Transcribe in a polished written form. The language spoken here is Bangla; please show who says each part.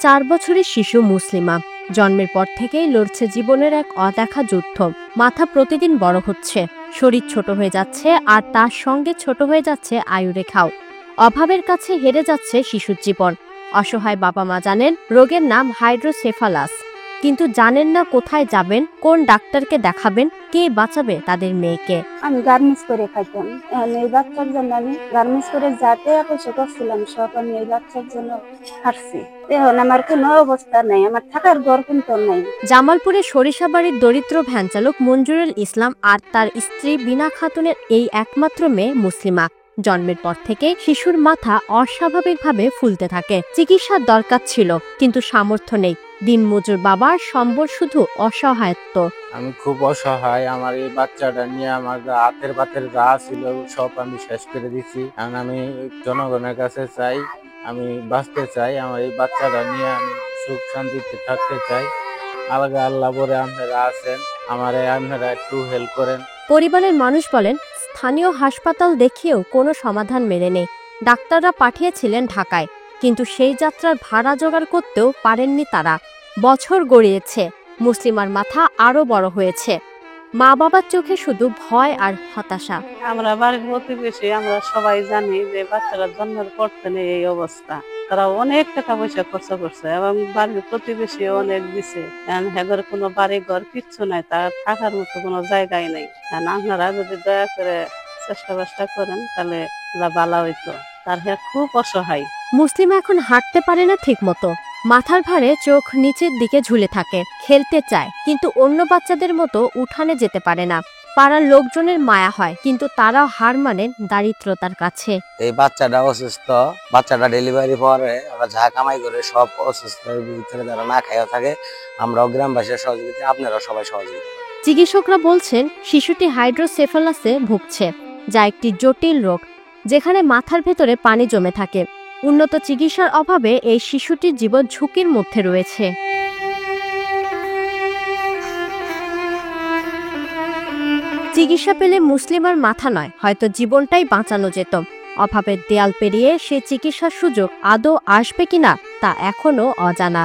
Speaker 1: 4 বছরের শিশু মুসলিমা জন্মের পর থেকেই লড়ছে জীবনের এক অদেখা যুদ্ধ। মাথা প্রতিদিন বড় হচ্ছে, শরীর ছোট হয়ে যাচ্ছে, আর তার সঙ্গে ছোট হয়ে যাচ্ছে আয়ুরেখাও। অভাবের কাছে হেরে যাচ্ছে শিশুর জীবন। অসহায় বাবা মা জানেন রোগের নাম হাইড্রোসেফালাস, কিন্তু জানেন না কোথায় যাবেন, কোন ডাক্তারকে দেখাবেন, কে বাঁচাবে তাদের মেয়েকে।
Speaker 2: আমি গার্মেন্টস করে খাইতাম, এই বাচ্চার জন্য আমি গার্মেন্টস করে যাতে পয়সা করছিলাম সব আমি এই বাচ্চার জন্য হারছি। এখন আমার কোনো অবস্থা নাই, আমার থাকার ঘর কিন্তু নাই।
Speaker 1: জামালপুরের সরিষাবাড়ির দরিদ্র ভ্যান চালক মঞ্জুরুল ইসলাম আর তার স্ত্রী বিনা খাতুনের এই একমাত্র মেয়ে মুসলিমা। জন্মের পর থেকে শিশুর মাথা অস্বাভাবিকভাবে ফুলতে থাকে। চিকিৎসার দরকার ছিল, কিন্তু সামর্থ্য নেই। দিনমজুর বাবার সম্বল শুধু অসহায়ত্ব।
Speaker 3: আমি খুব অসহায়। আমার এই বাচ্চাটা নিয়ে আমার হাতের পাতের যা ছিল সব আমি শেষ করে দিছি। কারণ আমি জনগণের কাছে চাই, আমি বাঁচতে চাই, আমার এই বাচ্চাটা নিয়ে আমি সুখ শান্তিতে থাকতে চাই। আলাদা আল্লাহ বলে আপনারা আছেন, আমারে আপনারা একটু হেল্প করেন।
Speaker 1: পরিবারের মানুষ বলেন, স্থানীয় হাসপাতাল দেখিয়েও কোনো সমাধান মেলেনি। ডাক্তাররা পাঠিয়েছিলেন ঢাকায়, কিন্তু সেই যাত্রার ভাড়া জোগাড় করতেও পারেননি তারা। বছর গড়িয়েছে, মুসলিমার মাথা আরো বড় হয়েছে। মা বাবার চোখে শুধু ভয় আর হতাশা।
Speaker 4: আমরা বাড়ির প্রতিবেশী আমরা সবাই জানি যে বাচ্চারা জন্মের পর থেকে এই অবস্থা। তারা অনেক টাকা পয়সা খরচ করছে এবং বাড়ির প্রতিবেশী অনেক দিছে। হেগর কোনো বাড়ি ঘর কিচ্ছু নাই, তার থাকার মতো কোনো জায়গায় নেই। আপনারা যদি দয়া করে চেষ্টা করেন তাহলে ভালো হইতো। তার খুব অসহায়।
Speaker 1: মুসলিমা এখন হাঁটতে পারে না ঠিক মতো, মাথার ভারে চোখ নিচের দিকে ঝুলে থাকে। খেলতে চায়, কিন্তু অন্য বাচ্চাদের মতো উঠানে যেতে পারে না। পাড়ার লোকজনের মায়া হয়, কিন্তু তারাও হার মানেন দারিদ্রতার কাছে।
Speaker 5: এই বাচ্চাটা অসুস্থ, বাচ্চাটা ডেলিভারি পরে আমরা যা কামাই করে সব অসুস্থের ভিতরে যারা না খাইয়া থাকে, আমরাও গ্রামবাসীর সহযোগিতা, আপনারা সবাই সহযোগিতা।
Speaker 1: চিকিৎসকরা বলছেন শিশুটি হাইড্রোসেফালাসে ভুগছে, যা একটি জটিল রোগ যেখানে মাথার ভেতরে পানি জমে থাকে। উন্নত চিকিৎসার অভাবে এই শিশুটির জীবন ঝুঁকির মধ্যে রয়েছে। চিকিৎসা পেলে মুসলিমার মাথা নয়, হয়তো জীবনটাই বাঁচানো যেত। অভাবের দেয়াল পেরিয়ে সে চিকিৎসার সুযোগ আদৌ আসবে কিনা তা এখনো অজানা।